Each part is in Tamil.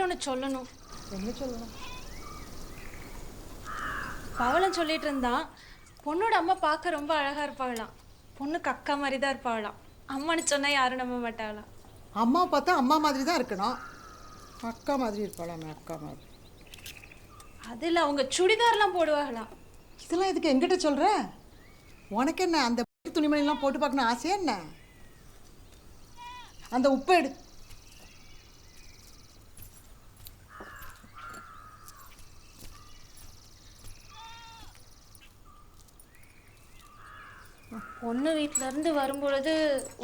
ஒன்று சொல்லணும். என்ன சொல்லணும்? பவளம் சொல்லிட்டு இருந்தான், பொண்ணோட அம்மா பார்க்க ரொம்ப அழகா இருப்பாங்களாம். பொண்ணுக்கு அக்கா மாதிரி தான் இருப்பாங்களாம். அம்மான்னு சொன்னா யாரும் நம்ப மாட்டாங்களாம். அம்மா பார்த்தா அம்மா மாதிரி தான் இருக்கணும். அக்கா மாதிரி இருப்பாளாமே, அக்கா மாதிரி. அதில் அவங்க சுடிதார்லாம் போடுவாங்களாம். இதெல்லாம் இதுக்கு எங்கிட்ட சொல்கிற? உனக்கு என்ன அந்த துணிமணிலாம் போட்டு பார்க்கணும் ஆசையா என்ன? அந்த உப்பை எடு. பொண்ணு வீட்டிலேருந்து வரும்பொழுது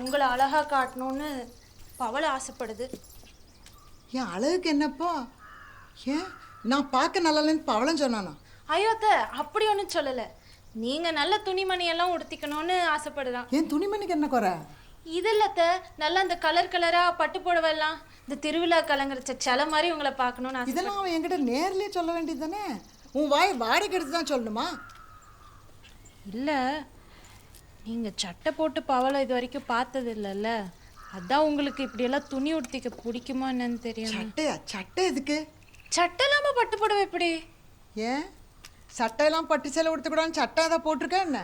உங்களை அழகா காட்டணும்னு பவளம் ஆசைப்படுது. என் அழகுக்கு என்னப்பா? ஏன் நான் பார்க்க நல்லாலன்னு பவளம் சொன்னானா? ஐயோத்த, அப்படி ஒன்றும் சொல்லலை. நீங்கள் நல்ல துணிமணியெல்லாம் உடுத்திக்கணும்னு ஆசைப்படுதான். என் துணிமணிக்கு என்ன குறை? இது இல்லத்த, நல்லா இந்த கலர் கலராக பட்டு புடவைலாம் இந்த திருவிழா கலங்குற சிலை மாதிரி உங்களை பார்க்கணுன்னு ஆசை. இதெல்லாம் அவன் என்கிட்ட நேர்லேயே சொல்ல வேண்டியது தானே? உன் வாய் வாடகை எடுத்து தான் சொல்லணுமா? இல்லை, நீங்கள் சட்டை போட்டு பவளம் இது வரைக்கும் பார்த்தது இல்லைல்ல, அதான் உங்களுக்கு இப்படியெல்லாம் துணி உடுத்திக்க பிடிக்குமா என்னன்னு தெரியும். சட்டையா? சட்டை எதுக்கு? சட்டை இல்லாமல் பட்டு புடவை எப்படி? ஏன் சட்டையெல்லாம் பட்டு சேலை உடுத்தக்கூடாதுன்னு சட்டை அதை போட்டிருக்கா என்ன?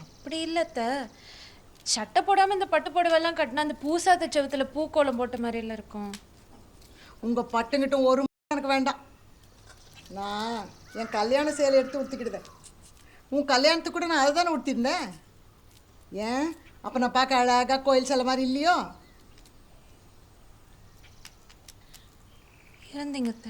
அப்படி இல்லைத்த, சட்டை போடாமல் இந்த பட்டு புடவைலாம் கட்டினா அந்த பூசாத்த செவத்தில் பூக்கோலம் போட்ட மாதிரிலாம் இருக்கும். உங்கள் பட்டுங்கிட்டும் ஒரு எனக்கு வேண்டாம். நான் என் கல்யாண சேலை எடுத்து உடுத்திக்கிடுதேன். உன் கல்யாணத்துக்கு கூட நான் அதை தானே உடுத்திருந்தேன். ஏன் அப்போ நான் பார்க்க அழகாக கோயில் சேலை மாதிரி இல்லையோ? இருந்தீங்கத்த.